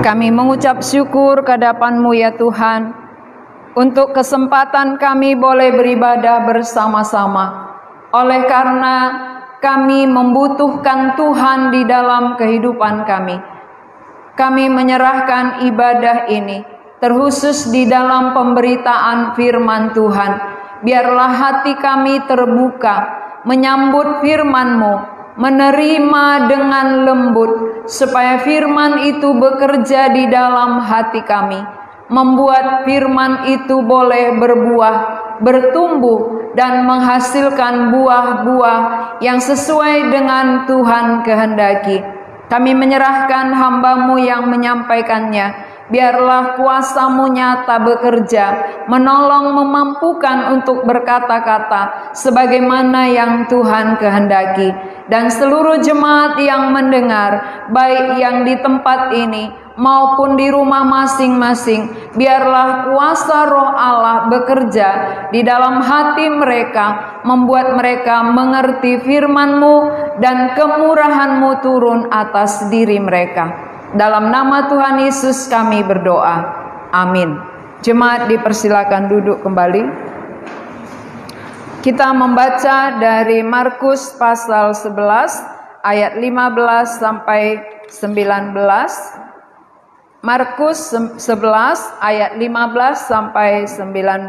Kami mengucap syukur kehadapan-Mu ya Tuhan, untuk kesempatan kami boleh beribadah bersama-sama. Oleh karena kami membutuhkan Tuhan di dalam kehidupan kami. Kami menyerahkan ibadah ini, terkhusus di dalam pemberitaan firman Tuhan. Biarlah hati kami terbuka, menyambut firman-Mu, menerima dengan lembut, supaya firman itu bekerja di dalam hati kami, membuat firman itu boleh berbuah, bertumbuh, dan menghasilkan buah-buah yang sesuai dengan Tuhan kehendaki. Kami menyerahkan hamba-Mu yang menyampaikannya. Biarlah kuasa-Mu nyata bekerja, menolong, memampukan untuk berkata-kata sebagaimana yang Tuhan kehendaki. Dan seluruh jemaat yang mendengar, baik yang di tempat ini maupun di rumah masing-masing, biarlah kuasa Roh Allah bekerja di dalam hati mereka, membuat mereka mengerti firman-Mu dan kemurahan-Mu turun atas diri mereka. Dalam nama Tuhan Yesus kami berdoa. Amin. Jemaat dipersilakan duduk kembali. Kita membaca dari Markus pasal 11 ayat 15 sampai 19. Markus 11 ayat 15 sampai 19.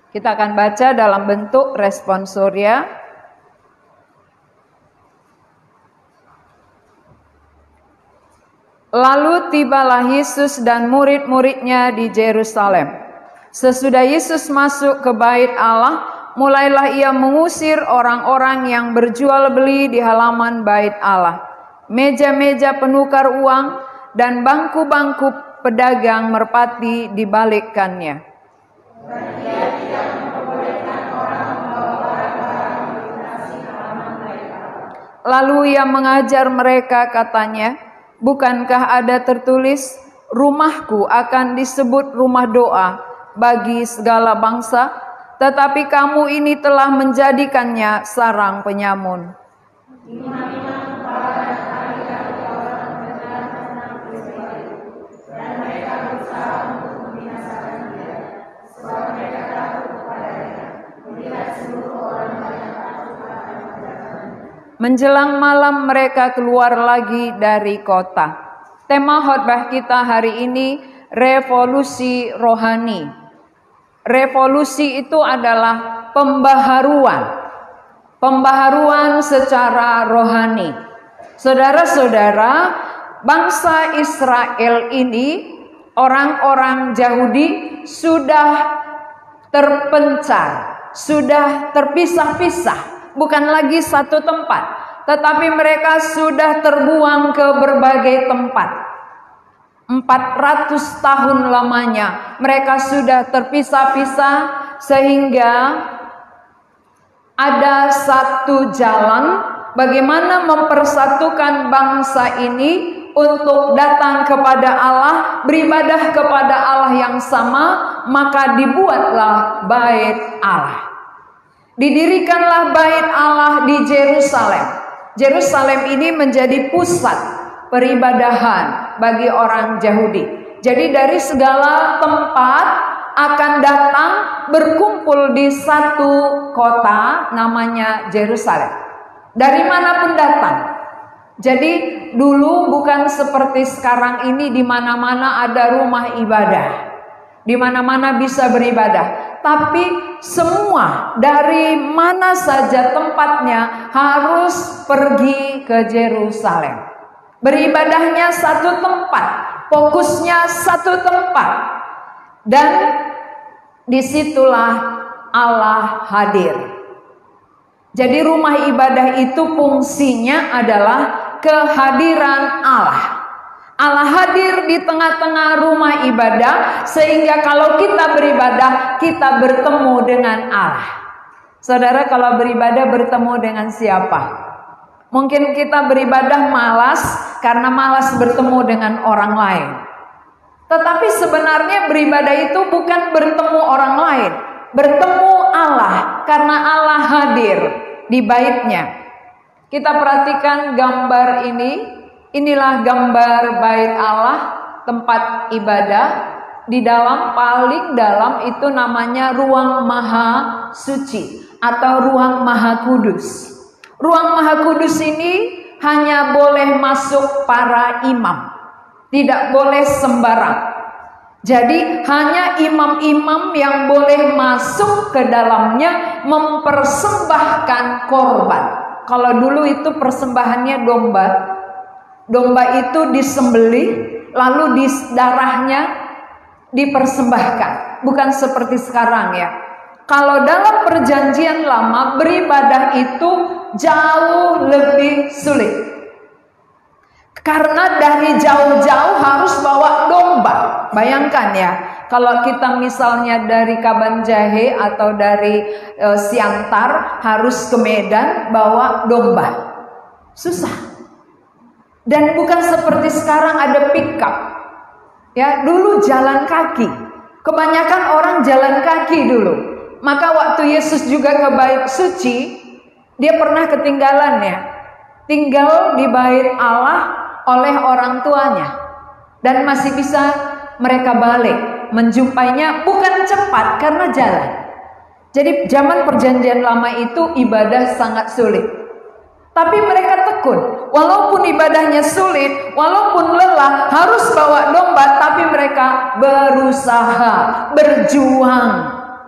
Kita akan baca dalam bentuk responsoria. Lalu tibalah Yesus dan murid-muridnya di Yerusalem. Sesudah Yesus masuk ke bait Allah, mulailah ia mengusir orang-orang yang berjual beli di halaman bait Allah. Meja-meja penukar uang dan bangku-bangku pedagang merpati dibalikkannya. Lalu ia mengajar mereka, katanya, bukankah ada tertulis, rumahku akan disebut rumah doa bagi segala bangsa, tetapi kamu ini telah menjadikannya sarang penyamun. Menjelang malam mereka keluar lagi dari kota. Tema khotbah kita hari ini, revolusi rohani. Revolusi itu adalah pembaharuan. Pembaharuan secara rohani. Saudara-saudara, bangsa Israel ini, orang-orang Yahudi sudah terpencar, sudah terpisah-pisah. Bukan lagi satu tempat, tetapi mereka sudah terbuang ke berbagai tempat. 400 tahun lamanya mereka sudah terpisah-pisah, sehingga ada satu jalan bagaimana mempersatukan bangsa ini untuk datang kepada Allah, beribadah kepada Allah yang sama. Maka dibuatlah bait Allah. Didirikanlah bait Allah di Yerusalem. Yerusalem ini menjadi pusat peribadahan bagi orang Yahudi. Jadi dari segala tempat akan datang berkumpul di satu kota namanya Yerusalem. Dari manapun datang. Jadi dulu bukan seperti sekarang ini di mana-mana ada rumah ibadah. Di mana-mana bisa beribadah. Tapi semua dari mana saja tempatnya harus pergi ke Yerusalem. Beribadahnya satu tempat, fokusnya satu tempat. Dan disitulah Allah hadir. Jadi rumah ibadah itu fungsinya adalah kehadiran Allah. Allah hadir di tengah-tengah rumah ibadah, sehingga kalau kita beribadah, kita bertemu dengan Allah. Saudara, kalau beribadah bertemu dengan siapa? Mungkin kita beribadah malas karena malas bertemu dengan orang lain. Tetapi sebenarnya beribadah itu bukan bertemu orang lain, bertemu Allah, karena Allah hadir di baitnya. Kita perhatikan gambar ini. Inilah gambar bait Allah, tempat ibadah. Di dalam, paling dalam itu namanya ruang maha suci atau ruang maha kudus. Ruang maha kudus ini hanya boleh masuk para imam, tidak boleh sembarang. Jadi hanya imam-imam yang boleh masuk ke dalamnya mempersembahkan korban. Kalau dulu itu persembahannya domba. Domba itu disembelih, lalu darahnya dipersembahkan. Bukan seperti sekarang ya. Kalau dalam perjanjian lama beribadah itu jauh lebih sulit. Karena dari jauh-jauh harus bawa domba. Bayangkan ya, kalau kita misalnya dari Kabanjahe atau dari Siantar harus ke Medan bawa domba. Susah. Dan bukan seperti sekarang ada pick-up. Ya, dulu jalan kaki. Kebanyakan orang jalan kaki dulu. Maka waktu Yesus juga ke bait suci, dia pernah ketinggalan ya. Tinggal di bait Allah oleh orang tuanya. Dan masih bisa mereka balik. Menjumpainya bukan cepat karena jalan. Jadi zaman perjanjian lama itu ibadah sangat sulit. Tapi mereka tekun. Walaupun ibadahnya sulit, walaupun lelah, harus bawa domba, tapi mereka berusaha, berjuang.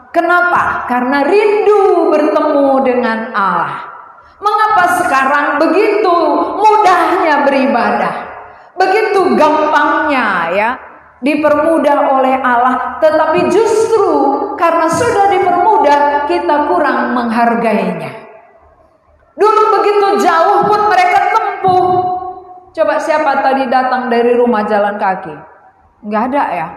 Kenapa? Karena rindu bertemu dengan Allah. Mengapa sekarang begitu mudahnya beribadah? Begitu gampangnya ya, dipermudah oleh Allah. Tetapi justru karena sudah dipermudah, kita kurang menghargainya. Dulu begitu jauh pun mereka tempuh. Coba siapa tadi datang dari rumah jalan kaki? Nggak ada ya.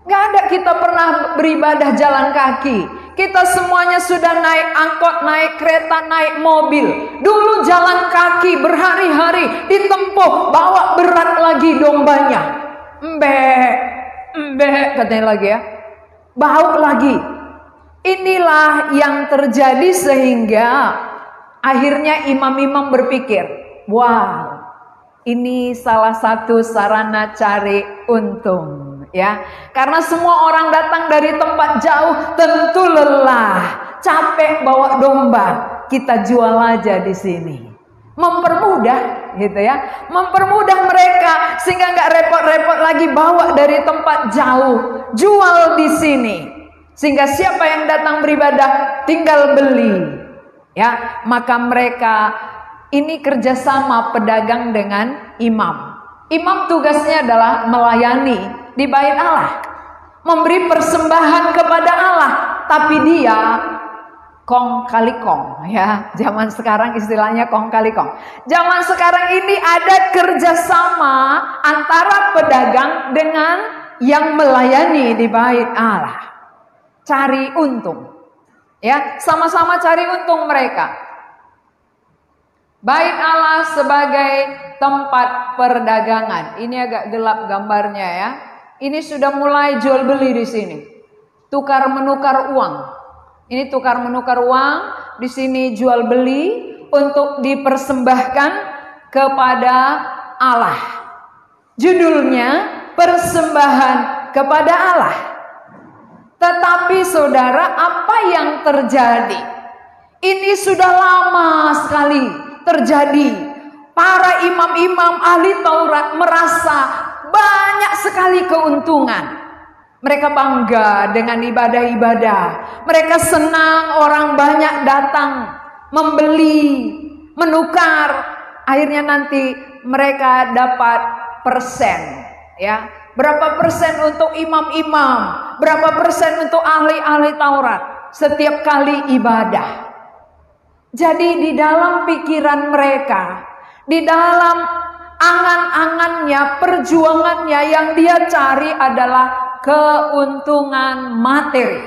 Nggak ada kita pernah beribadah jalan kaki. Kita semuanya sudah naik angkot, naik kereta, naik mobil. Dulu jalan kaki berhari-hari ditempuh, bawa berat lagi dombanya. Mbek katanya lagi ya. Bau lagi. Inilah yang terjadi sehingga akhirnya imam-imam berpikir, wow, ini salah satu sarana cari untung. Ya, karena semua orang datang dari tempat jauh, tentu lelah, capek bawa domba, kita jual aja di sini. Mempermudah, gitu ya, mempermudah mereka sehingga nggak repot-repot lagi bawa dari tempat jauh, jual di sini, sehingga siapa yang datang beribadah tinggal beli. Ya, maka mereka ini kerjasama pedagang dengan imam. Imam tugasnya adalah melayani di bait Allah, memberi persembahan kepada Allah, tapi dia kong kali kong ya. Zaman sekarang istilahnya kong kali kong. Zaman sekarang ini ada kerjasama antara pedagang dengan yang melayani di bait Allah, cari untung. Ya, sama-sama cari untung mereka. Bait Allah sebagai tempat perdagangan. Ini agak gelap gambarnya ya. Ini sudah mulai jual beli di sini. Tukar menukar uang. Ini tukar menukar uang, di sini jual beli untuk dipersembahkan kepada Allah. Judulnya persembahan kepada Allah. Tetapi saudara, apa yang terjadi? Ini sudah lama sekali terjadi. Para imam-imam ahli Taurat merasa banyak sekali keuntungan. Mereka bangga dengan ibadah-ibadah. Mereka senang orang banyak datang membeli, menukar. Akhirnya nanti mereka dapat persen, ya. Berapa persen untuk imam-imam, berapa persen untuk ahli-ahli Taurat setiap kali ibadah. Jadi di dalam pikiran mereka, di dalam angan-angannya, perjuangannya yang dia cari adalah keuntungan materi.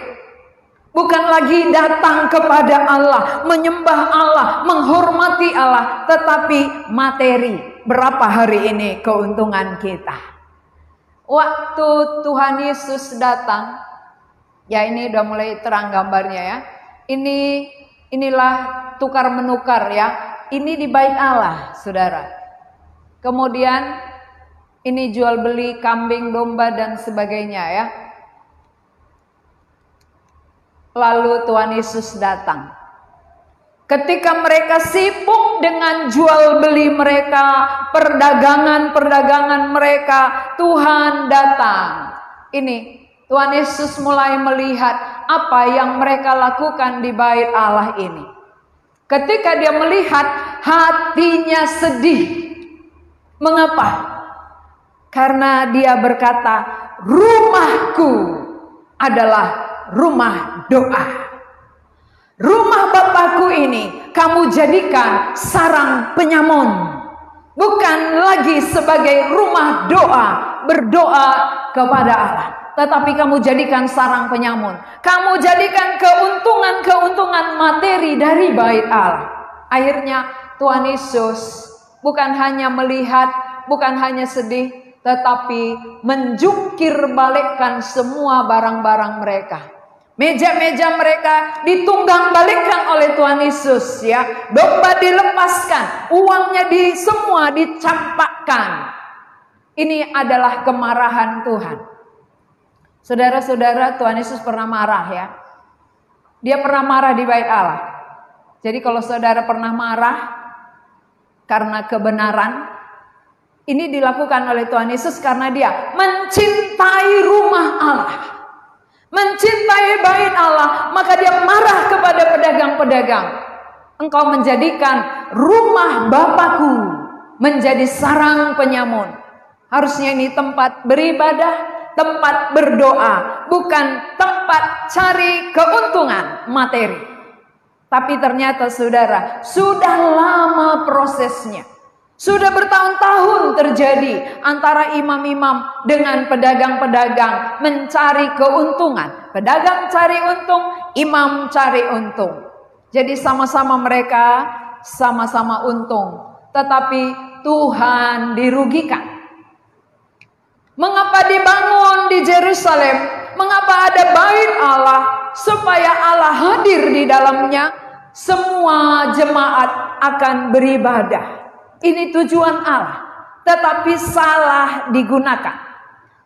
Bukan lagi datang kepada Allah, menyembah Allah, menghormati Allah, tetapi materi. Berapa hari ini keuntungan kita? Waktu Tuhan Yesus datang, ya ini udah mulai terang gambarnya ya. Inilah tukar menukar ya. Ini di bait Allah, saudara. Kemudian ini jual beli kambing, domba dan sebagainya ya. Lalu Tuhan Yesus datang. Ketika mereka sibuk dengan jual beli mereka, perdagangan mereka, Tuhan datang. Ini Tuhan Yesus mulai melihat apa yang mereka lakukan di bait Allah ini. Ketika dia melihat, hatinya sedih. Mengapa? Karena dia berkata, rumahku adalah rumah doa. Rumah Bapakku ini kamu jadikan sarang penyamun. Bukan lagi sebagai rumah doa, berdoa kepada Allah. Tetapi kamu jadikan sarang penyamun. Kamu jadikan keuntungan-keuntungan materi dari bait Allah. Akhirnya Tuhan Yesus bukan hanya melihat, bukan hanya sedih, tetapi menjungkir balikkan semua barang-barang mereka. Meja-meja mereka ditunggang balikkan oleh Tuhan Yesus ya. Domba dilepaskan, uangnya semua dicampakkan. Ini adalah kemarahan Tuhan. Saudara-saudara, Tuhan Yesus pernah marah ya. Dia pernah marah di bait Allah. Jadi kalau saudara pernah marah karena kebenaran, ini dilakukan oleh Tuhan Yesus karena dia mencintai rumah Allah. Mencintai bait Allah, maka dia marah kepada pedagang-pedagang. Engkau menjadikan rumah Bapakku menjadi sarang penyamun. Harusnya ini tempat beribadah, tempat berdoa, bukan tempat cari keuntungan materi. Tapi ternyata saudara, sudah lama prosesnya. Sudah bertahun-tahun terjadi antara imam-imam dengan pedagang-pedagang mencari keuntungan. Pedagang cari untung, imam cari untung. Jadi sama-sama mereka sama-sama untung. Tetapi Tuhan dirugikan. Mengapa dibangun di Yerusalem? Mengapa ada bait Allah? Supaya Allah hadir di dalamnya. Semua jemaat akan beribadah. Ini tujuan Allah, tetapi salah digunakan.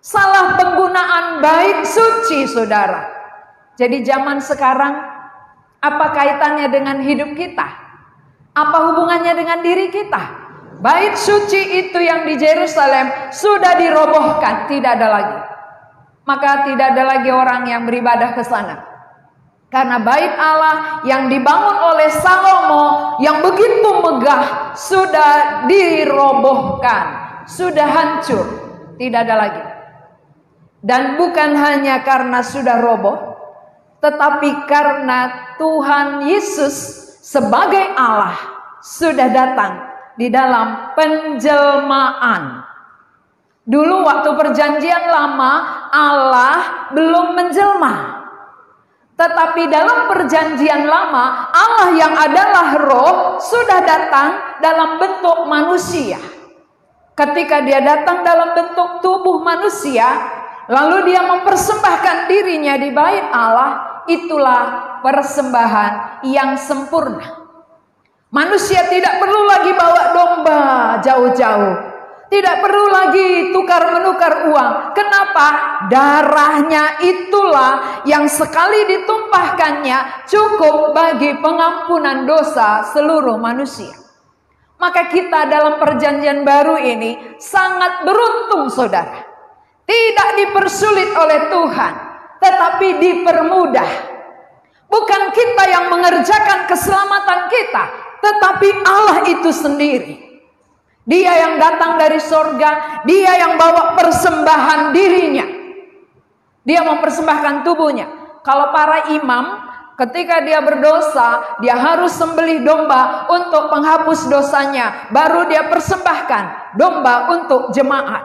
Salah penggunaan bait suci, saudara. Jadi zaman sekarang, apa kaitannya dengan hidup kita? Apa hubungannya dengan diri kita? Bait suci itu yang di Yerusalem sudah dirobohkan, tidak ada lagi. Maka tidak ada lagi orang yang beribadah ke sana. Karena bait Allah yang dibangun oleh Salomo yang begitu megah sudah dirobohkan, sudah hancur, tidak ada lagi. Dan bukan hanya karena sudah roboh, tetapi karena Tuhan Yesus sebagai Allah sudah datang di dalam penjelmaan. Dulu waktu perjanjian lama Allah belum menjelma. Tetapi dalam perjanjian lama, Allah yang adalah roh sudah datang dalam bentuk manusia. Ketika dia datang dalam bentuk tubuh manusia, lalu dia mempersembahkan dirinya di bait Allah, itulah persembahan yang sempurna. Manusia tidak perlu lagi bawa domba jauh-jauh. Tidak perlu lagi tukar-menukar uang. Kenapa? Darahnya itulah yang sekali ditumpahkannya cukup bagi pengampunan dosa seluruh manusia. Maka kita dalam perjanjian baru ini sangat beruntung, saudara. Tidak dipersulit oleh Tuhan, tetapi dipermudah. Bukan kita yang mengerjakan keselamatan kita, tetapi Allah itu sendiri. Dia yang datang dari sorga, dia yang bawa persembahan dirinya. Dia mempersembahkan tubuhnya. Kalau para imam, ketika dia berdosa, dia harus sembelih domba untuk penghapus dosanya. Baru dia persembahkan domba untuk jemaat.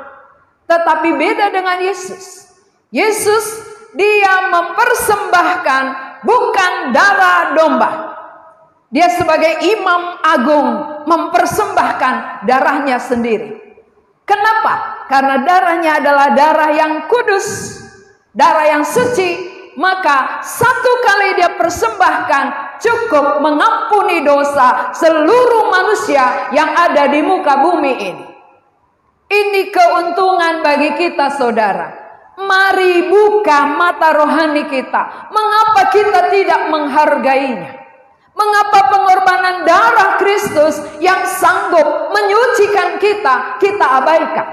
Tetapi beda dengan Yesus. Yesus, dia mempersembahkan bukan darah domba. Dia sebagai imam agung mempersembahkan darahnya sendiri. Kenapa? Karena darahnya adalah darah yang kudus, darah yang suci. Maka satu kali dia persembahkan cukup mengampuni dosa seluruh manusia manusia yang ada di muka bumi ini. Ini keuntungan bagi kita, saudara. Mari buka mata rohani kita. Mengapa kita tidak menghargainya? Mengapa pengorbanan darah Kristus yang sanggup menyucikan kita abaikan?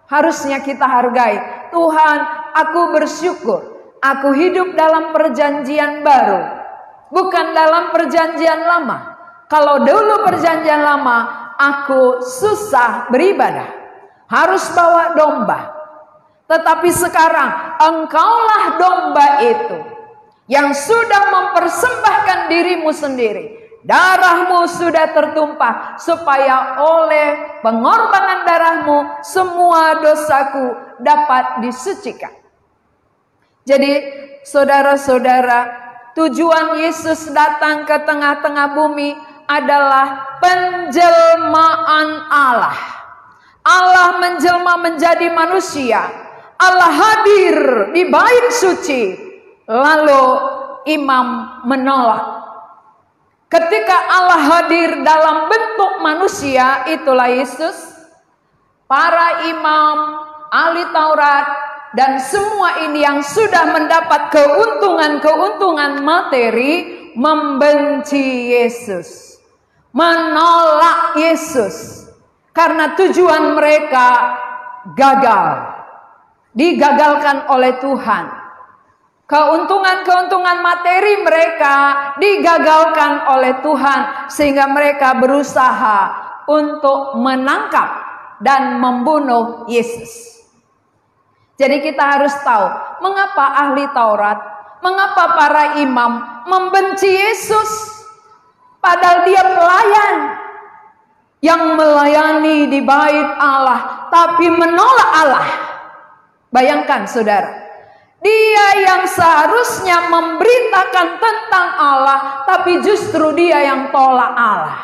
Harusnya kita hargai. Tuhan, aku bersyukur. Aku hidup dalam perjanjian baru, bukan dalam perjanjian lama. Kalau dulu perjanjian lama, aku susah beribadah, harus bawa domba. Tetapi sekarang, engkaulah domba itu yang sudah mempersembahkan dirimu sendiri. Darahmu sudah tertumpah supaya oleh pengorbanan darahmu semua dosaku dapat disucikan. Jadi saudara-saudara, tujuan Yesus datang ke tengah-tengah bumi adalah penjelmaan Allah. Allah menjelma menjadi manusia. Allah hadir di bait suci. Lalu imam menolak. Ketika Allah hadir dalam bentuk manusia, itulah Yesus. Para imam, ahli Taurat, dan semua ini yang sudah mendapat keuntungan-keuntungan materi membenci Yesus, menolak Yesus, karena tujuan mereka gagal, digagalkan oleh Tuhan. Keuntungan-keuntungan materi mereka digagalkan oleh Tuhan, sehingga mereka berusaha untuk menangkap dan membunuh Yesus. Jadi kita harus tahu mengapa ahli Taurat, mengapa para imam membenci Yesus, padahal dia pelayan yang melayani di bait Allah, tapi menolak Allah. Bayangkan saudara, dia yang seharusnya memberitakan tentang Allah, tapi justru dia yang tolak Allah.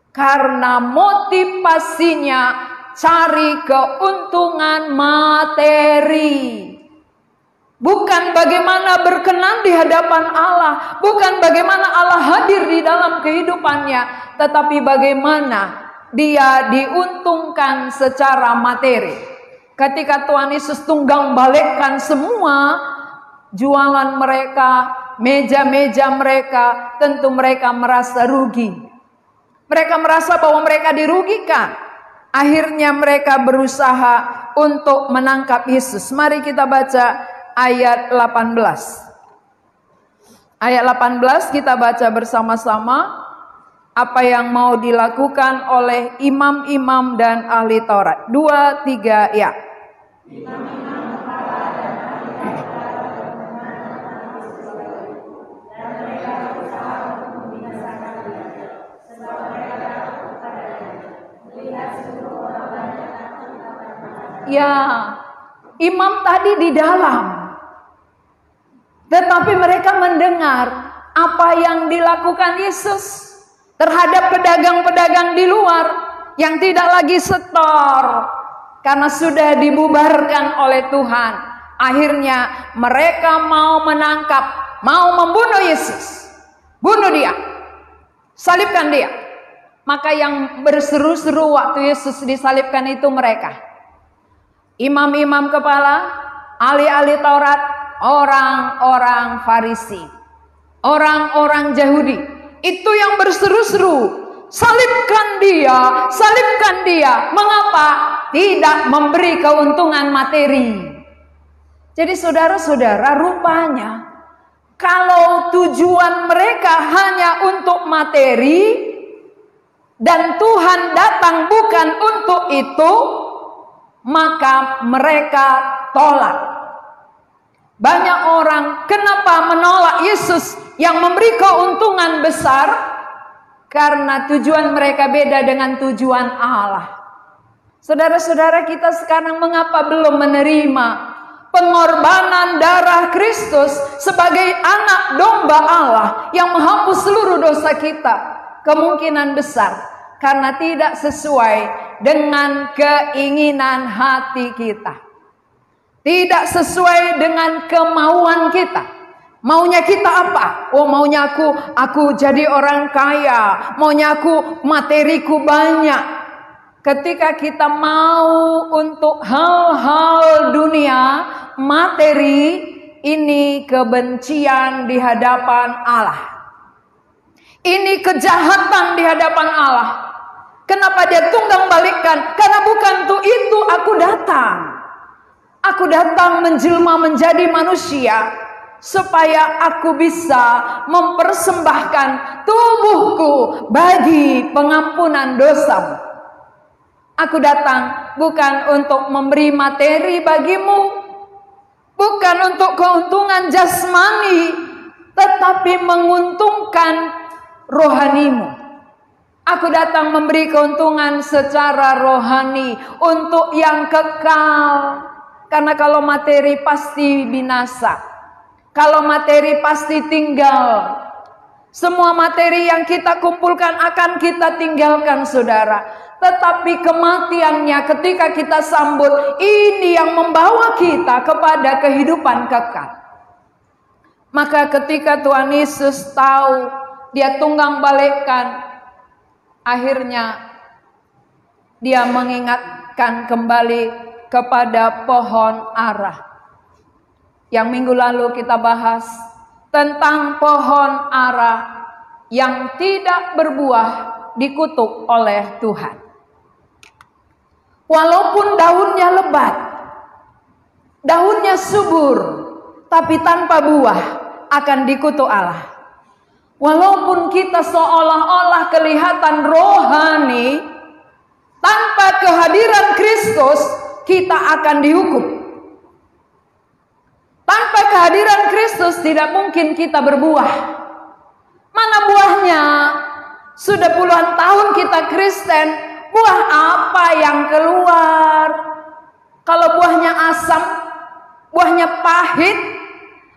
Karena motivasinya cari keuntungan materi. Bukan bagaimana berkenan di hadapan Allah, bukan bagaimana Allah hadir di dalam kehidupannya, tetapi bagaimana dia diuntungkan secara materi. Ketika Tuhan Yesus tunggang balikkan semua jualan mereka, meja-meja mereka, tentu mereka merasa rugi. Mereka merasa bahwa mereka dirugikan. Akhirnya mereka berusaha untuk menangkap Yesus. Mari kita baca ayat 18. Ayat 18 kita baca bersama-sama. Apa yang mau dilakukan oleh imam-imam dan ahli Taurat. 2, 3, ya. Ya, imam tadi di dalam, tetapi mereka mendengar apa yang dilakukan Yesus terhadap pedagang-pedagang di luar yang tidak lagi setor karena sudah dibubarkan oleh Tuhan. Akhirnya mereka mau menangkap, mau membunuh Yesus. Bunuh dia, salibkan dia. Maka yang berseru-seru waktu Yesus disalibkan itu mereka, imam-imam kepala, ahli-ahli Taurat, orang-orang Farisi, orang-orang Yahudi. Itu yang berseru-seru, salibkan dia, salibkan dia. Mengapa? Tidak memberi keuntungan materi. Jadi saudara-saudara, rupanya kalau tujuan mereka hanya untuk materi dan Tuhan datang bukan untuk itu, maka mereka tolak. Banyak orang kenapa menolak Yesus yang memberi keuntungan besar? Karena tujuan mereka beda dengan tujuan Allah. Saudara-saudara, kita sekarang mengapa belum menerima pengorbanan darah Kristus sebagai anak domba Allah yang menghapus seluruh dosa kita? Kemungkinan besar karena tidak sesuai dengan keinginan hati kita. Tidak sesuai dengan kemauan kita. Maunya kita apa? Oh, maunya aku jadi orang kaya. Maunya aku materiku banyak. Ketika kita mau untuk hal-hal dunia, materi, ini kebencian di hadapan Allah. Ini kejahatan di hadapan Allah. Kenapa dia tunggang balikkan? Karena bukan untuk itu aku datang. Aku datang menjelma menjadi manusia, supaya aku bisa mempersembahkan tubuhku bagi pengampunan dosamu. Aku datang bukan untuk memberi materi bagimu, bukan untuk keuntungan jasmani, tetapi menguntungkan rohanimu. Aku datang memberi keuntungan secara rohani untuk yang kekal. Karena kalau materi pasti binasa. Kalau materi pasti tinggal. Semua materi yang kita kumpulkan akan kita tinggalkan, saudara. Tetapi kematiannya ketika kita sambut, ini yang membawa kita kepada kehidupan kekal. Maka ketika Tuhan Yesus tahu, dia tunggang balikkan, akhirnya dia mengingatkan kembali kepada pohon ara. Yang minggu lalu kita bahas tentang pohon ara yang tidak berbuah dikutuk oleh Tuhan. Walaupun daunnya lebat, daunnya subur, tapi tanpa buah akan dikutuk Allah. Walaupun kita seolah-olah kelihatan rohani, tanpa kehadiran Kristus kita akan dihukum. Tanpa kehadiran Kristus tidak mungkin kita berbuah. Mana buahnya? Sudah puluhan tahun kita Kristen, buah apa yang keluar? Kalau buahnya asam, buahnya pahit,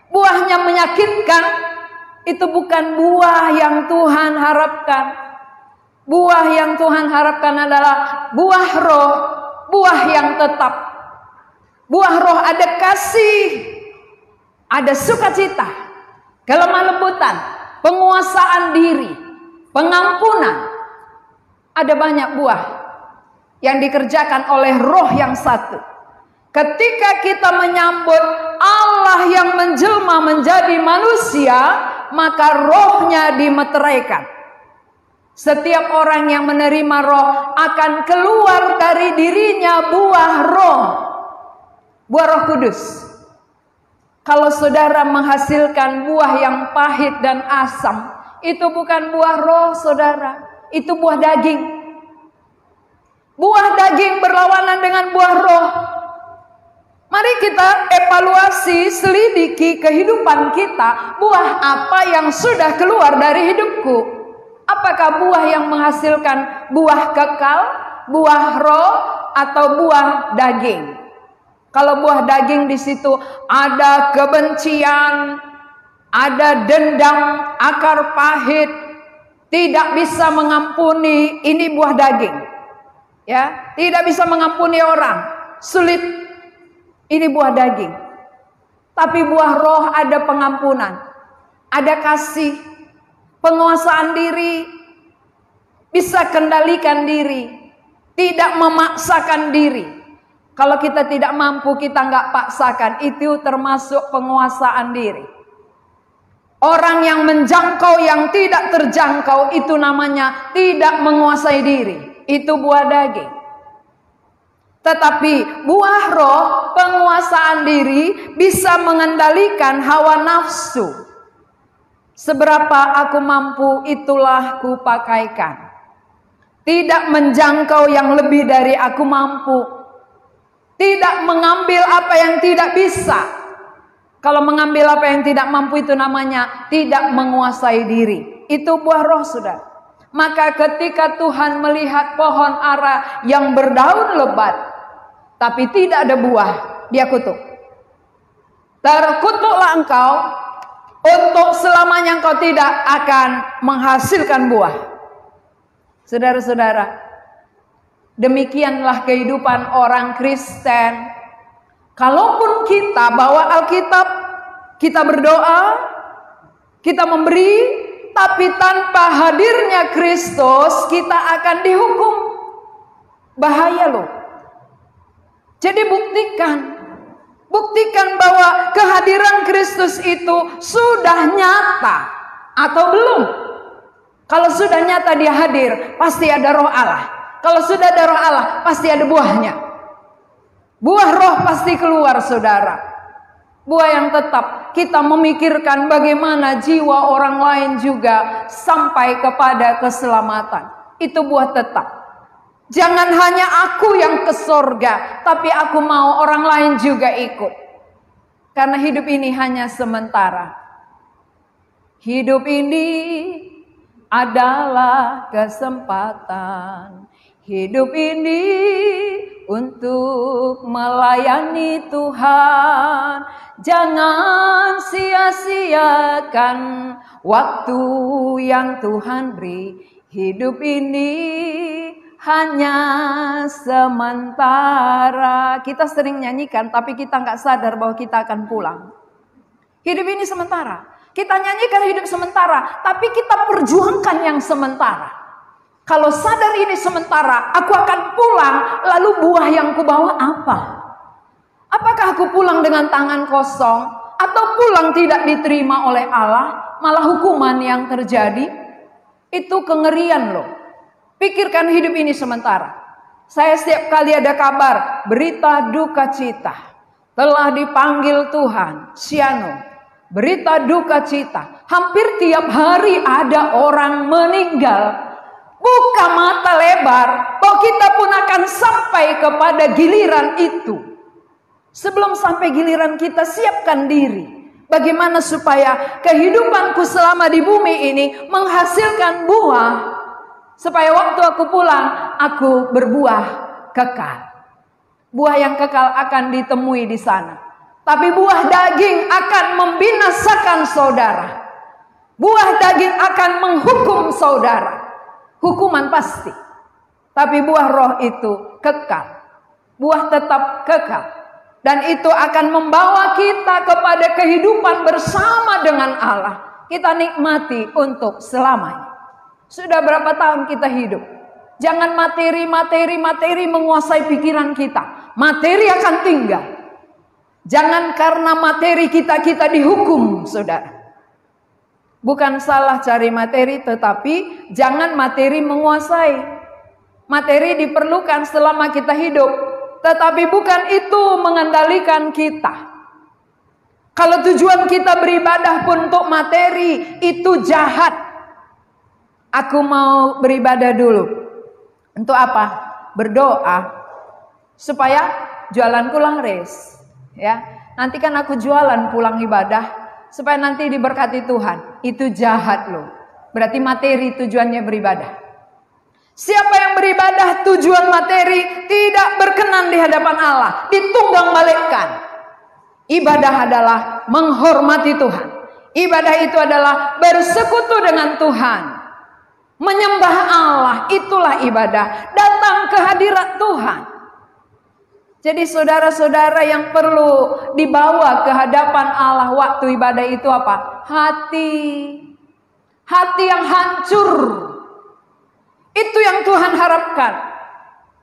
buahnya menyakitkan, itu bukan buah yang Tuhan harapkan. Buah yang Tuhan harapkan adalah buah roh, buah yang tetap. Buah roh ada kasih, ada sukacita, kelemah lembutan, penguasaan diri, pengampunan. Ada banyak buah yang dikerjakan oleh roh yang satu. Ketika kita menyambut Allah yang menjelma menjadi manusia, maka rohnya dimeteraikan. Setiap orang yang menerima roh akan keluar dari dirinya buah roh. Buah Roh Kudus. Kalau saudara menghasilkan buah yang pahit dan asam, itu bukan buah roh, saudara. Itu buah daging. Buah daging berlawanan dengan buah roh. Mari kita evaluasi, selidiki kehidupan kita. Buah apa yang sudah keluar dari hidupku? Apakah buah yang menghasilkan buah kekal, buah roh, atau buah daging? Kalau buah daging di situ ada kebencian, ada dendam, akar pahit, tidak bisa mengampuni, ini buah daging. Ya, tidak bisa mengampuni orang, sulit. Ini buah daging. Tapi buah roh ada pengampunan, ada kasih, penguasaan diri, bisa kendalikan diri, tidak memaksakan diri. Kalau kita tidak mampu, kita nggak paksakan. Itu termasuk penguasaan diri. Orang yang menjangkau yang tidak terjangkau, itu namanya tidak menguasai diri. Itu buah daging. Tetapi buah roh, penguasaan diri, bisa mengendalikan hawa nafsu. Seberapa aku mampu, itulah kupakaikan. Tidak menjangkau yang lebih dari aku mampu. Tidak mengambil apa yang tidak bisa. Kalau mengambil apa yang tidak mampu, itu namanya tidak menguasai diri. Itu buah roh, saudara. Maka ketika Tuhan melihat pohon ara yang berdaun lebat, tapi tidak ada buah, dia kutuk. Terkutuklah engkau, untuk selamanya engkau tidak akan menghasilkan buah. Saudara-saudara, demikianlah kehidupan orang Kristen. Kalaupun kita bawa Alkitab, kita berdoa, Kita memberi, tapi tanpa hadirnya Kristus kita akan dihukum. Bahaya loh. Jadi buktikan bahwa kehadiran Kristus itu sudah nyata atau belum. Kalau sudah nyata dia hadir, pasti ada roh Allah. Kalau sudah ada roh Allah, pasti ada buahnya. Buah roh pasti keluar, saudara. Buah yang tetap kita memikirkan bagaimana jiwa orang lain juga sampai kepada keselamatan. Itu buah tetap. Jangan hanya aku yang ke sorga, tapi aku mau orang lain juga ikut. Karena hidup ini hanya sementara. Hidup ini adalah kesempatan. Hidup ini untuk melayani Tuhan. Jangan sia-siakan waktu yang Tuhan beri. Hidup ini hanya sementara. Kita sering nyanyikan, tapi kita nggak sadar bahwa kita akan pulang. Hidup ini sementara. Kita nyanyikan hidup sementara, tapi kita perjuangkan yang sementara. Kalau sadar ini sementara, aku akan pulang, lalu buah yang kubawa apa? Apakah aku pulang dengan tangan kosong, atau pulang tidak diterima oleh Allah, malah hukuman yang terjadi? Itu kengerian loh. Pikirkan hidup ini sementara. Saya setiap kali ada kabar, berita duka cita, telah dipanggil Tuhan, Siano, berita duka cita. Hampir tiap hari ada orang meninggal. Buka mata lebar, bahwa kita pun akan sampai kepada giliran itu. Sebelum sampai giliran kita, siapkan diri. Bagaimana supaya kehidupanku selama di bumi ini menghasilkan buah. Supaya waktu aku pulang, aku berbuah kekal. Buah yang kekal akan ditemui di sana. Tapi buah daging akan membinasakan saudara. Buah daging akan menghukum saudara. Hukuman pasti. Tapi buah roh itu kekal. Buah tetap kekal. Dan itu akan membawa kita kepada kehidupan bersama dengan Allah. Kita nikmati untuk selamanya. Sudah berapa tahun kita hidup? Jangan materi menguasai pikiran kita. Materi akan tinggal. Jangan karena materi kita dihukum, saudara. Bukan salah cari materi, tetapi jangan materi menguasai. Materi diperlukan selama kita hidup, tetapi bukan itu mengendalikan kita. Kalau tujuan kita beribadah pun untuk materi, itu jahat. Aku mau beribadah dulu. Untuk apa? Berdoa supaya jualanku laris. Ya, nanti kan aku jualan pulang ibadah. Supaya nanti diberkati Tuhan. Itu jahat loh. Berarti materi tujuannya beribadah. Siapa yang beribadah tujuan materi tidak berkenan di hadapan Allah. Ditunggang balikkan. Ibadah adalah menghormati Tuhan. Ibadah itu adalah bersekutu dengan Tuhan. Menyembah Allah, itulah ibadah. Datang ke hadirat Tuhan. Jadi saudara-saudara yang perlu dibawa ke hadapan Allah waktu ibadah itu apa? Hati. Hati yang hancur. Itu yang Tuhan harapkan.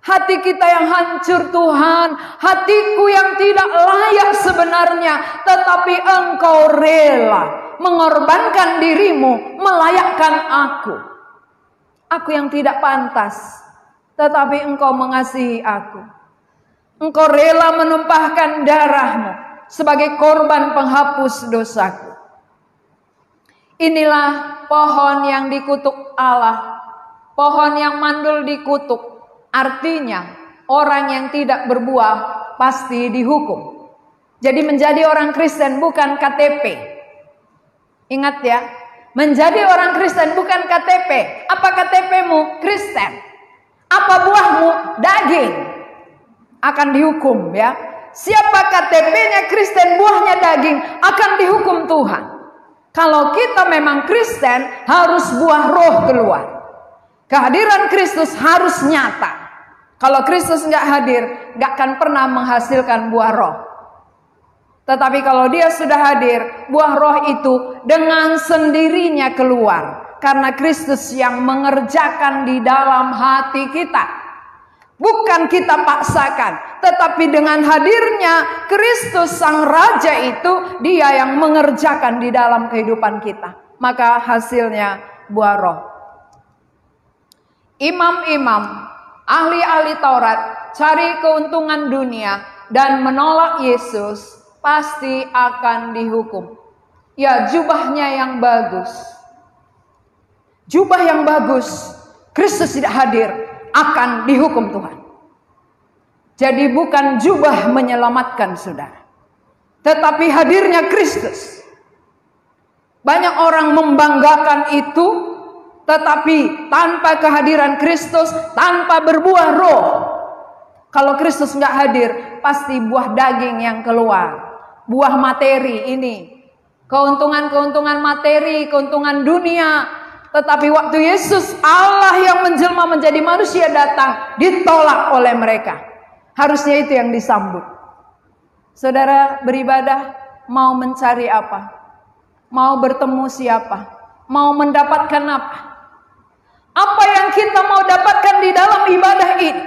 Hati kita yang hancur, Tuhan. Hatiku yang tidak layak sebenarnya. Tetapi Engkau rela mengorbankan dirimu, melayakkan aku. Aku yang tidak pantas. Tetapi Engkau mengasihi aku. Engkau rela menumpahkan darahmu sebagai korban penghapus dosaku. Inilah pohon yang dikutuk Allah. Pohon yang mandul dikutuk. Artinya orang yang tidak berbuah pasti dihukum. Jadi menjadi orang Kristen bukan KTP. Ingat ya. Menjadi orang Kristen bukan KTP. Apa KTP-mu? Kristen. Apa buahmu? Daging. Akan dihukum ya. Siapa KTP-nya Kristen, buahnya daging, akan dihukum Tuhan. Kalau kita memang Kristen, harus buah roh keluar. Kehadiran Kristus harus nyata. Kalau Kristus nggak hadir, nggak akan pernah menghasilkan buah roh. Tetapi kalau dia sudah hadir, buah roh itu dengan sendirinya keluar. Karena Kristus yang mengerjakan di dalam hati kita. Bukan kita paksakan, tetapi dengan hadirnya Kristus Sang Raja itu, Dia yang mengerjakan di dalam kehidupan kita. Maka hasilnya buah roh. Imam-imam, ahli-ahli Taurat, cari keuntungan dunia dan menolak Yesus, pasti akan dihukum. Ya, jubahnya yang bagus. Jubah yang bagus, Kristus tidak hadir, akan dihukum Tuhan. Jadi bukan jubah menyelamatkan saudara, tetapi hadirnya Kristus. Banyak orang membanggakan itu, tetapi tanpa kehadiran Kristus, tanpa berbuah roh. Kalau Kristus nggak hadir, pasti buah daging yang keluar. Buah materi ini. Keuntungan-keuntungan materi, keuntungan dunia. Tetapi waktu Yesus, Allah yang menjelma menjadi manusia datang, ditolak oleh mereka. Harusnya itu yang disambut. Saudara beribadah, mau mencari apa? Mau bertemu siapa? Mau mendapatkan apa? Apa yang kita mau dapatkan di dalam ibadah ini?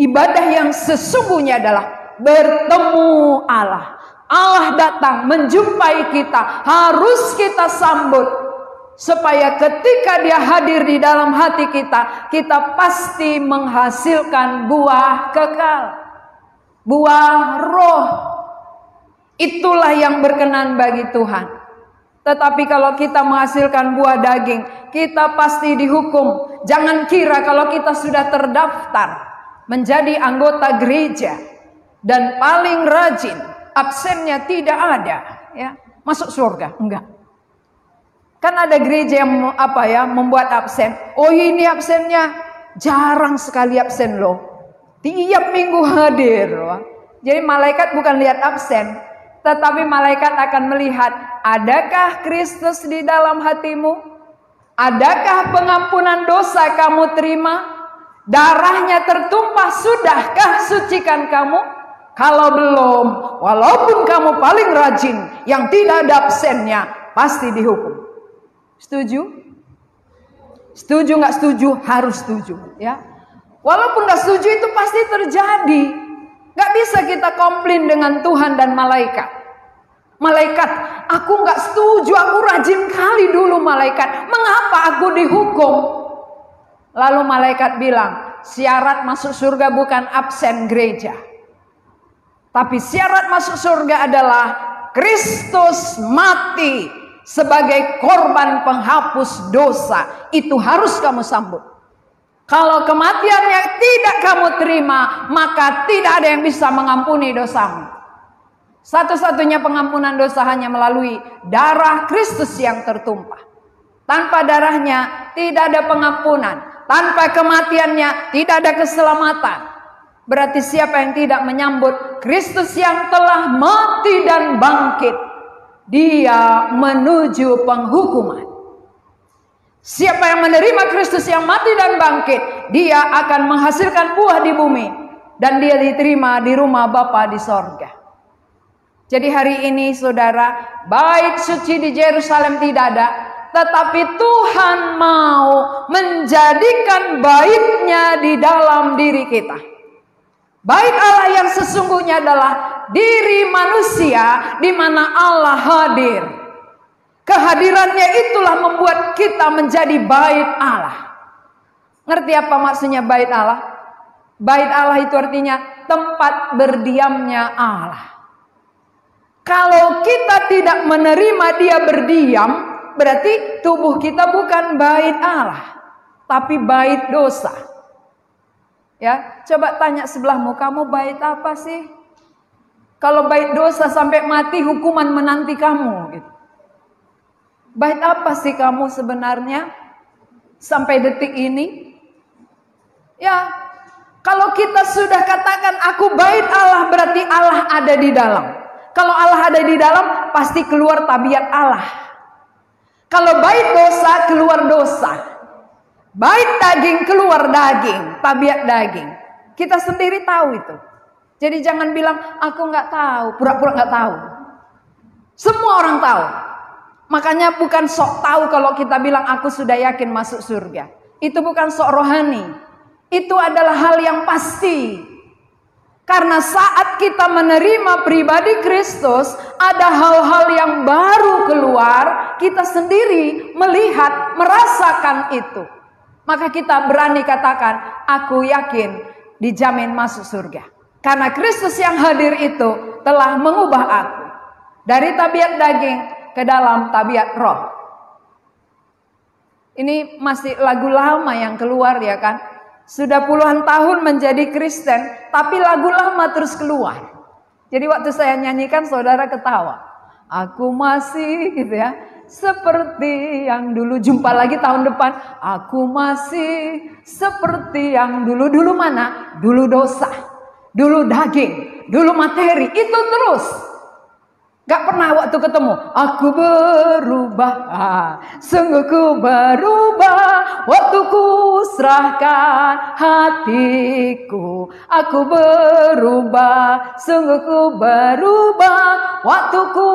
Ibadah yang sesungguhnya adalah bertemu Allah. Allah datang menjumpai kita, harus kita sambut. Supaya ketika Dia hadir di dalam hati kita, kita pasti menghasilkan buah kekal, buah roh. Itulah yang berkenan bagi Tuhan. Tetapi kalau kita menghasilkan buah daging, kita pasti dihukum. Jangan kira kalau kita sudah terdaftar menjadi anggota gereja dan paling rajin, absennya tidak ada, ya, masuk surga. Enggak. Kan ada gereja yang membuat absen. Oh, ini absennya jarang sekali absen loh. Tiap minggu hadir loh. Jadi malaikat bukan lihat absen, tetapi malaikat akan melihat, adakah Kristus di dalam hatimu? Adakah pengampunan dosa kamu terima? Darahnya tertumpah, sudahkah sucikan kamu? Kalau belum, walaupun kamu paling rajin, yang tidak ada absennya, pasti dihukum. Setuju? Setuju nggak setuju? Harus setuju, ya. Walaupun nggak setuju itu pasti terjadi. Nggak bisa kita komplain dengan Tuhan dan malaikat. Malaikat, aku nggak setuju, aku rajin kali dulu malaikat. Mengapa aku dihukum? Lalu malaikat bilang, syarat masuk surga bukan absen gereja. Tapi syarat masuk surga adalah Kristus mati sebagai korban penghapus dosa. Itu harus kamu sambut. Kalau kematiannya tidak kamu terima, maka tidak ada yang bisa mengampuni dosamu. Satu-satunya pengampunan dosa hanya melalui darah Kristus yang tertumpah. Tanpa darahnya tidak ada pengampunan. Tanpa kematiannya tidak ada keselamatan. Berarti siapa yang tidak menyambut Kristus yang telah mati dan bangkit, dia menuju penghukuman. Siapa yang menerima Kristus yang mati dan bangkit, dia akan menghasilkan buah di bumi, dan dia diterima di rumah Bapa di sorga. Jadi hari ini saudara, bait suci di Yerusalem tidak ada, tetapi Tuhan mau menjadikan baitnya di dalam diri kita. Bait Allah yang sesungguhnya adalah diri manusia di mana Allah hadir. Kehadirannya itulah membuat kita menjadi bait Allah. Ngerti apa maksudnya bait Allah? Bait Allah itu artinya tempat berdiamnya Allah. Kalau kita tidak menerima Dia berdiam, berarti tubuh kita bukan bait Allah, tapi bait dosa. Ya, coba tanya sebelahmu, kamu bait apa sih? Kalau bait dosa sampai mati, hukuman menanti kamu gitu. Bait apa sih kamu sebenarnya sampai detik ini? Ya, kalau kita sudah katakan aku bait Allah, berarti Allah ada di dalam. Kalau Allah ada di dalam, pasti keluar tabiat Allah. Kalau bait dosa, keluar dosa. Bait daging, keluar daging, tabiat daging. Kita sendiri tahu itu. Jadi jangan bilang aku nggak tahu, pura-pura nggak tahu. Semua orang tahu. Makanya bukan sok tahu kalau kita bilang aku sudah yakin masuk surga. Itu bukan sok rohani. Itu adalah hal yang pasti. Karena saat kita menerima pribadi Kristus, ada hal-hal yang baru keluar, kita sendiri melihat, merasakan itu. Maka kita berani katakan, aku yakin dijamin masuk surga. Karena Kristus yang hadir itu telah mengubah aku dari tabiat daging ke dalam tabiat roh. Ini masih lagu lama yang keluar ya kan? Sudah puluhan tahun menjadi Kristen, tapi lagu lama terus keluar. Jadi waktu saya nyanyikan saudara ketawa. Aku masih gitu ya, seperti yang dulu. Jumpa lagi tahun depan. Aku masih seperti yang dulu. Dulu mana? Dulu dosa, dulu daging, dulu materi. Itu terus. Gak pernah waktu ketemu, aku berubah, sungguh ku berubah, waktu ku serahkan hatiku. Aku berubah, sungguh ku berubah, waktu ku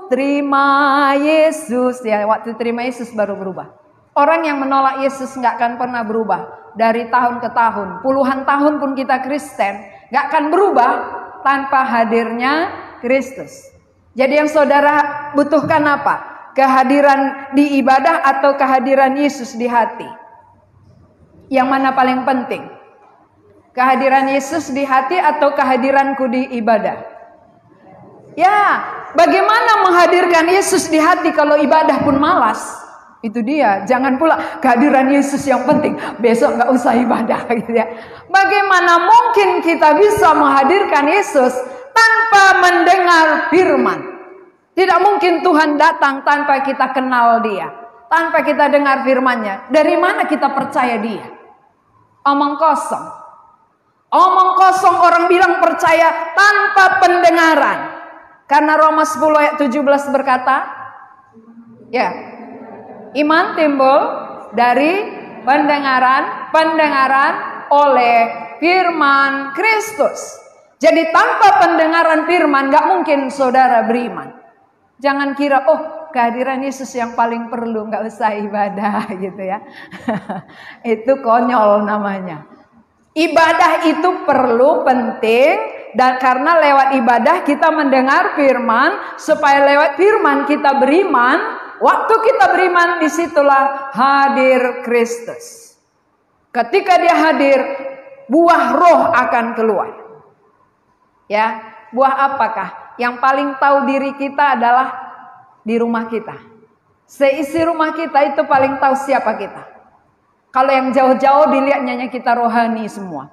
terima Yesus. Ya, waktu terima Yesus baru berubah. Orang yang menolak Yesus gak akan pernah berubah. Dari tahun ke tahun, puluhan tahun pun kita Kristen, gak akan berubah tanpa hadirnya Kristus. Jadi yang saudara butuhkan apa? Kehadiran di ibadah atau kehadiran Yesus di hati? Yang mana paling penting? Kehadiran Yesus di hati atau kehadiranku di ibadah? Ya, bagaimana menghadirkan Yesus di hati kalau ibadah pun malas? Itu dia, jangan pula kehadiran Yesus yang penting, besok gak usah ibadah gitu ya. Bagaimana mungkin kita bisa menghadirkan Yesus tanpa mendengar firman? Tidak mungkin Tuhan datang tanpa kita kenal Dia, tanpa kita dengar firman-Nya. Dari mana kita percaya Dia? Omong kosong. Omong kosong orang bilang percaya tanpa pendengaran. Karena Roma 10 ayat 17 berkata, ya, iman timbul dari pendengaran, pendengaran oleh firman Kristus. Jadi tanpa pendengaran firman gak mungkin saudara beriman. Jangan kira, oh kehadiran Yesus yang paling perlu, gak usah ibadah gitu ya. Itu konyol namanya. Ibadah itu perlu, penting, dan karena lewat ibadah kita mendengar firman, supaya lewat firman kita beriman. Waktu kita beriman, disitulah hadir Kristus. Ketika Dia hadir, buah roh akan keluar. Ya, buah apakah? Yang paling tahu diri kita adalah di rumah kita. Seisi rumah kita itu paling tahu siapa kita. Kalau yang jauh-jauh dilihatnya kita rohani semua.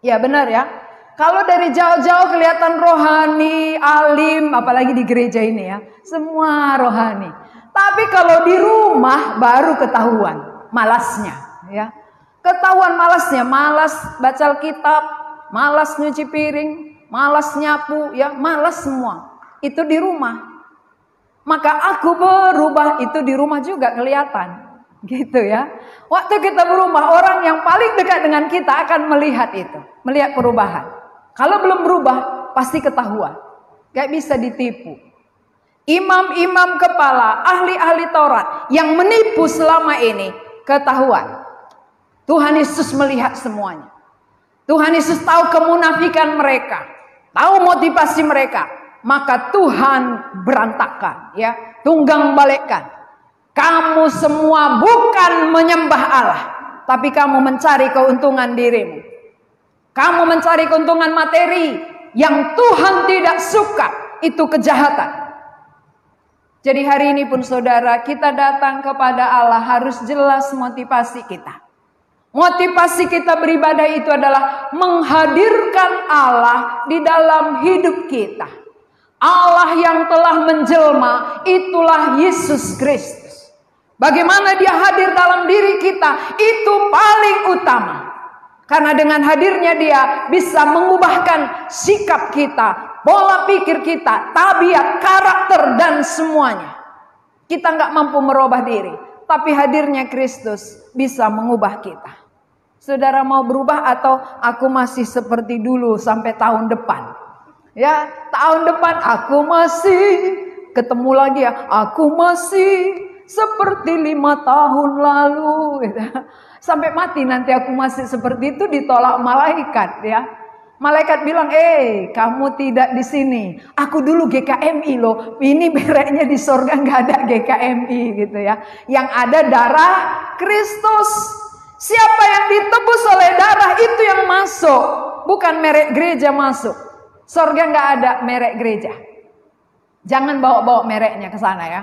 Ya benar ya. Kalau dari jauh-jauh kelihatan rohani, alim, apalagi di gereja ini ya. Semua rohani. Tapi kalau di rumah baru ketahuan malasnya. Ya. Ketahuan malasnya. Malas baca Alkitab, malas nyuci piring, malas nyapu, ya malas semua. Itu di rumah. Maka aku berubah itu di rumah juga kelihatan. Gitu ya. Waktu kita berubah, orang yang paling dekat dengan kita akan melihat itu. Melihat perubahan. Kalau belum berubah, pasti ketahuan. Gak bisa ditipu. Imam-imam kepala, ahli-ahli Taurat yang menipu selama ini, ketahuan. Tuhan Yesus melihat semuanya. Tuhan Yesus tahu kemunafikan mereka. Tahu motivasi mereka, maka Tuhan berantakan, ya, tunggang balikkan. Kamu semua bukan menyembah Allah, tapi kamu mencari keuntungan dirimu. Kamu mencari keuntungan materi yang Tuhan tidak suka, itu kejahatan. Jadi hari ini pun saudara, kita datang kepada Allah harus jelas motivasi kita. Motivasi kita beribadah itu adalah menghadirkan Allah di dalam hidup kita. Allah yang telah menjelma, itulah Yesus Kristus. Bagaimana Dia hadir dalam diri kita, itu paling utama. Karena dengan hadirnya Dia bisa mengubahkan sikap kita, pola pikir kita, tabiat, karakter, dan semuanya. Kita nggak mampu merubah diri, tapi hadirnya Kristus bisa mengubah kita. Saudara mau berubah atau aku masih seperti dulu sampai tahun depan? Ya, tahun depan aku masih ketemu lagi ya. Aku masih seperti 5 tahun lalu. Gitu. Sampai mati nanti aku masih seperti itu, ditolak malaikat ya. Malaikat bilang, kamu tidak di sini. Aku dulu GKMI loh. Ini bereknya di sorga nggak ada GKMI gitu ya. Yang ada darah Kristus. Siapa yang ditebus oleh darah itu yang masuk. Bukan merek gereja masuk. Sorga nggak ada merek gereja. Jangan bawa-bawa mereknya ke sana ya.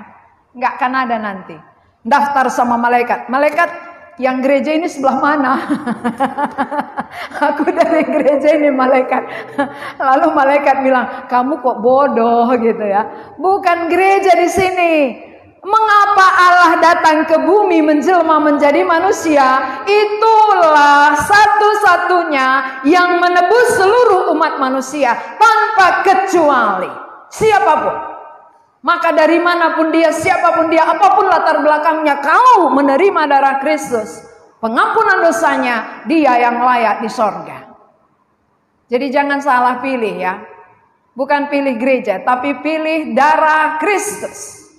Nggak akan ada nanti. Daftar sama malaikat. Malaikat, yang gereja ini sebelah mana? Aku dari gereja ini malaikat. Lalu malaikat bilang, kamu kok bodoh gitu ya. Bukan gereja di sini. Mengapa Allah datang ke bumi menjelma menjadi manusia? Itulah satu-satunya yang menebus seluruh umat manusia tanpa kecuali. Siapapun. Maka dari manapun dia, siapapun dia, apapun latar belakangnya, kau menerima darah Kristus, pengampunan dosanya, dia yang layak di sorga. Jadi jangan salah pilih ya. Bukan pilih gereja, tapi pilih darah Kristus.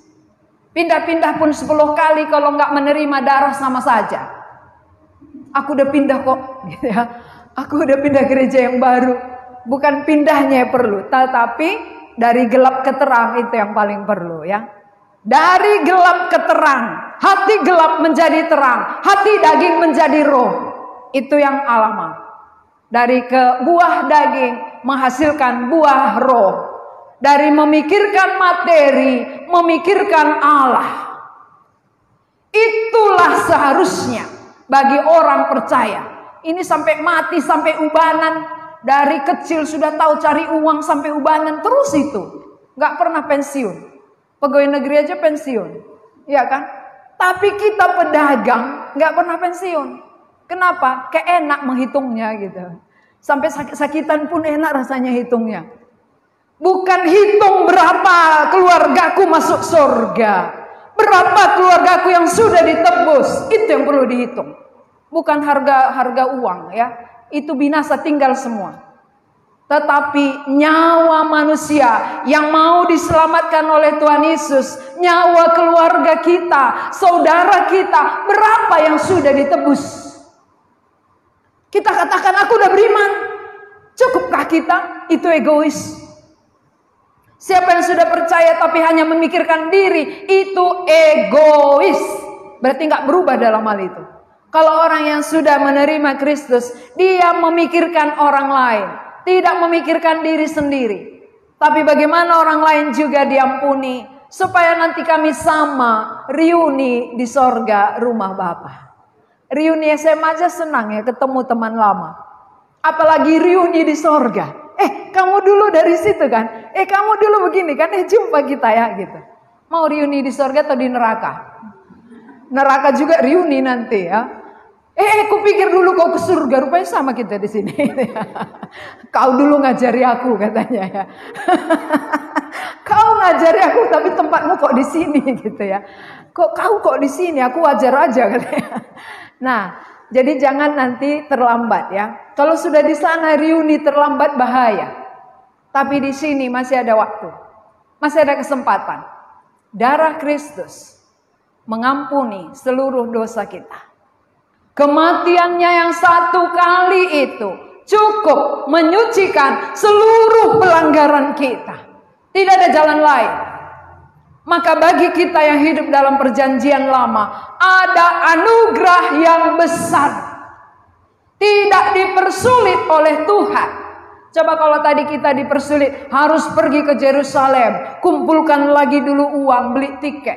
Pindah-pindah pun 10 kali kalau nggak menerima darah sama saja. Aku udah pindah kok, gitu ya. Aku udah pindah gereja yang baru. Bukan pindahnya yang perlu, tetapi dari gelap ke terang itu yang paling perlu ya. Dari gelap ke terang, hati gelap menjadi terang, hati daging menjadi roh. Itu yang Allah mau. Dari ke buah daging menghasilkan buah roh. Dari memikirkan materi, memikirkan Allah. Itulah seharusnya bagi orang percaya. Ini sampai mati, sampai ubanan. Dari kecil sudah tahu cari uang sampai ubanan terus itu. Gak pernah pensiun. Pegawai negeri aja pensiun. Ya kan? Tapi kita pedagang gak pernah pensiun. Kenapa? Kayak enak menghitungnya gitu. Sampai sakit-sakitan pun enak rasanya hitungnya. Bukan hitung berapa keluargaku masuk surga. Berapa keluargaku yang sudah ditebus. Itu yang perlu dihitung. Bukan harga uang ya. Itu binasa tinggal semua. Tetapi nyawa manusia yang mau diselamatkan oleh Tuhan Yesus, nyawa keluarga kita, saudara kita, berapa yang sudah ditebus? Kita katakan aku udah beriman. Cukupkah kita? Itu egois. Siapa yang sudah percaya tapi hanya memikirkan diri, itu egois. Berarti gak berubah dalam hal itu. Kalau orang yang sudah menerima Kristus, dia memikirkan orang lain, tidak memikirkan diri sendiri. Tapi bagaimana orang lain juga diampuni, supaya nanti kami sama reuni di sorga rumah Bapa. Reuni SMA aja senang ya ketemu teman lama. Apalagi reuni di sorga. Kamu dulu dari situ kan? Kamu dulu begini kan? Jumpa kita ya gitu. Mau reuni di sorga atau di neraka? Neraka juga reuni nanti ya. Aku pikir dulu kau ke surga, rupanya sama kita di sini. Kau dulu ngajari aku katanya ya. Kau ngajari aku tapi tempatmu kok di sini gitu ya. Kau kok di sini? Aku wajar aja katanya. Nah, jadi jangan nanti terlambat ya. Kalau sudah di sana reuni terlambat bahaya. Tapi di sini masih ada waktu. Masih ada kesempatan. Darah Kristus mengampuni seluruh dosa kita. Kematiannya yang 1 kali itu cukup menyucikan seluruh pelanggaran kita. Tidak ada jalan lain. Maka bagi kita yang hidup dalam perjanjian lama, ada anugerah yang besar. Tidak dipersulit oleh Tuhan. Coba kalau tadi kita dipersulit, harus pergi ke Yerusalem, kumpulkan lagi dulu uang, beli tiket.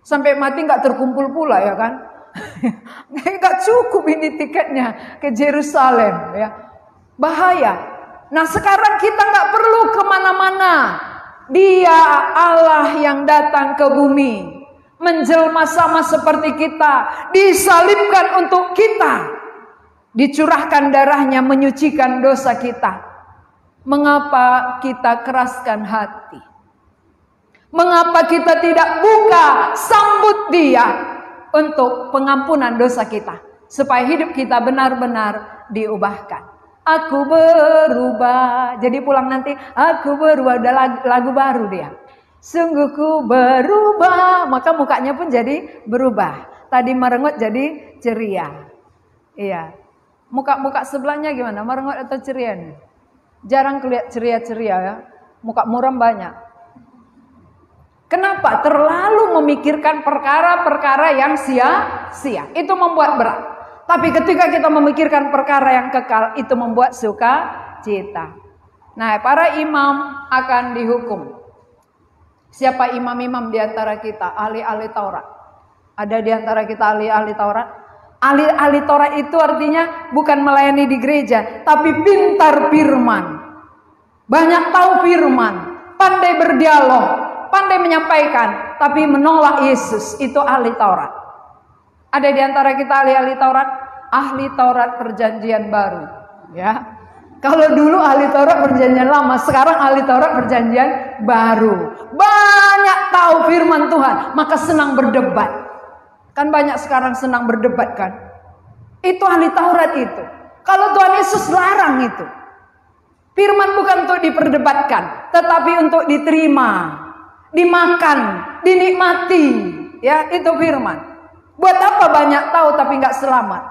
Sampai mati gak terkumpul pula ya kan? Gak cukup ini tiketnya ke Yerusalem ya. Bahaya. Nah sekarang kita gak perlu kemana-mana. Dia Allah yang datang ke bumi, menjelma sama seperti kita, disalibkan untuk kita, dicurahkan darahnya menyucikan dosa kita. Mengapa kita keraskan hati? Mengapa kita tidak buka sambut dia untuk pengampunan dosa kita? supaya hidup kita benar-benar diubahkan. Aku berubah. Jadi pulang nanti, aku berubah, udah lagu baru dia. Sungguh ku berubah, maka mukanya pun jadi berubah. Tadi merengut jadi ceria. Iya. Muka sebelahnya gimana? Merengut atau ceria nih? Jarang kelihatan ceria-ceria ya. Muka muram banyak. Kenapa? Terlalu memikirkan perkara-perkara yang sia-sia. Itu membuat berat. Tapi ketika kita memikirkan perkara yang kekal, itu membuat sukacita. Nah, para imam akan dihukum. Siapa imam-imam di antara kita? Ahli-ahli Taurat. Ada di antara kita ahli-ahli Taurat? Ahli-ahli Taurat itu artinya bukan melayani di gereja, tapi pintar firman. Banyak tahu firman, pandai berdialog, pandai menyampaikan, tapi menolak Yesus. Itu ahli Taurat. Ada di antara kita ahli-ahli Taurat, ahli Taurat perjanjian baru, ya. Kalau dulu ahli Taurat perjanjian lama, sekarang ahli Taurat perjanjian baru. Banyak tahu firman Tuhan, maka senang berdebat. Kan banyak sekarang senang berdebat kan? Itu ahli Taurat itu. Kalau Tuhan Yesus larang itu. Firman bukan untuk diperdebatkan, tetapi untuk diterima, dimakan, dinikmati, ya, itu firman. Buat apa banyak tahu tapi nggak selamat?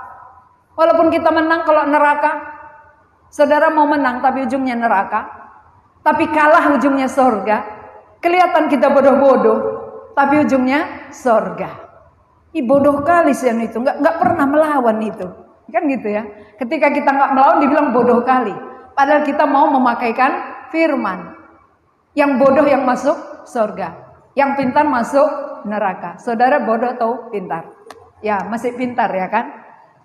Walaupun kita menang kalau neraka, saudara mau menang tapi ujungnya neraka, tapi kalah ujungnya sorga. Kelihatan kita bodoh-bodoh, tapi ujungnya sorga. Bodoh kali sih yang itu, nggak pernah melawan itu, kan gitu ya. Ketika kita nggak melawan, dibilang bodoh kali. Padahal kita mau memakaikan firman. Yang bodoh yang masuk sorga, yang pintar masuk neraka. Saudara bodoh atau pintar? Ya, masih pintar ya kan?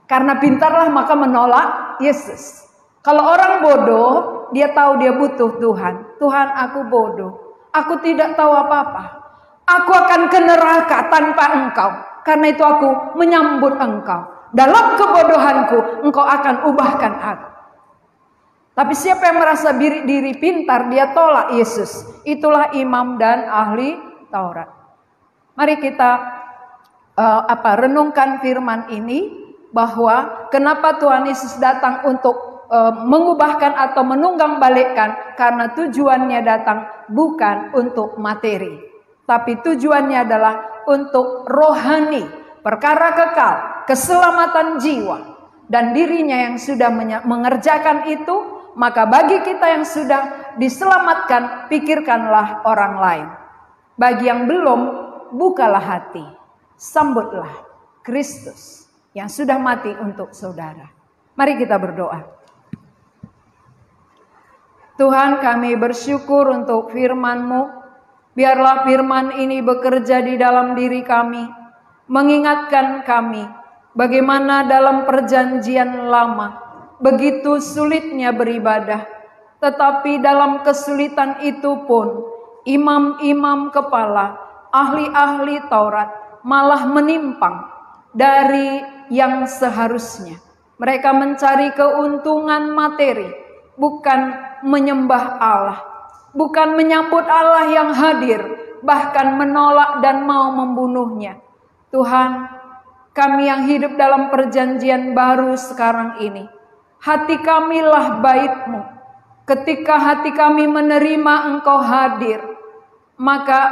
Karena pintarlah maka menolak Yesus. Kalau orang bodoh, dia tahu dia butuh Tuhan. Tuhan, aku bodoh. Aku tidak tahu apa-apa. Aku akan ke neraka tanpa Engkau. Karena itu aku menyambut Engkau. Dalam kebodohanku, Engkau akan ubahkan aku. Tapi siapa yang merasa diri pintar, dia tolak Yesus. Itulah imam dan ahli Taurat. Mari kita renungkan firman ini, bahwa kenapa Tuhan Yesus datang untuk mengubahkan atau menunggang balikkan, karena tujuannya datang bukan untuk materi, tapi tujuannya adalah untuk rohani, perkara kekal, keselamatan jiwa, dan dirinya yang sudah mengerjakan itu. Maka bagi kita yang sudah diselamatkan, pikirkanlah orang lain. Bagi yang belum, bukalah hati, sambutlah Kristus yang sudah mati untuk saudara. Mari kita berdoa. Tuhan, kami bersyukur untuk firman-Mu. Biarlah firman ini bekerja di dalam diri kami, mengingatkan kami bagaimana dalam perjanjian lama begitu sulitnya beribadah, tetapi dalam kesulitan itu pun imam-imam kepala, ahli-ahli Taurat malah menyimpang dari yang seharusnya. Mereka mencari keuntungan materi, bukan menyembah Allah, bukan menyambut Allah yang hadir, bahkan menolak dan mau membunuhnya. Tuhan, kami yang hidup dalam perjanjian baru sekarang ini, hati kamilah bait-Mu. Ketika hati kami menerima Engkau hadir, maka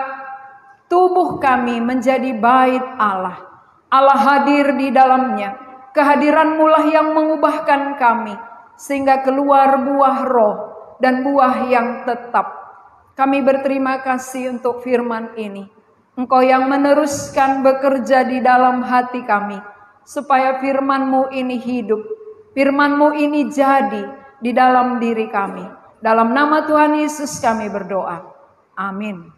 tubuh kami menjadi bait Allah. Allah hadir di dalamnya. Kehadiran-Mu lah yang mengubahkan kami, sehingga keluar buah roh dan buah yang tetap. Kami berterima kasih untuk firman ini. Engkau yang meneruskan bekerja di dalam hati kami, supaya firman-Mu ini hidup. Firman-Mu ini jadi di dalam diri kami. Dalam nama Tuhan Yesus kami berdoa. Amin.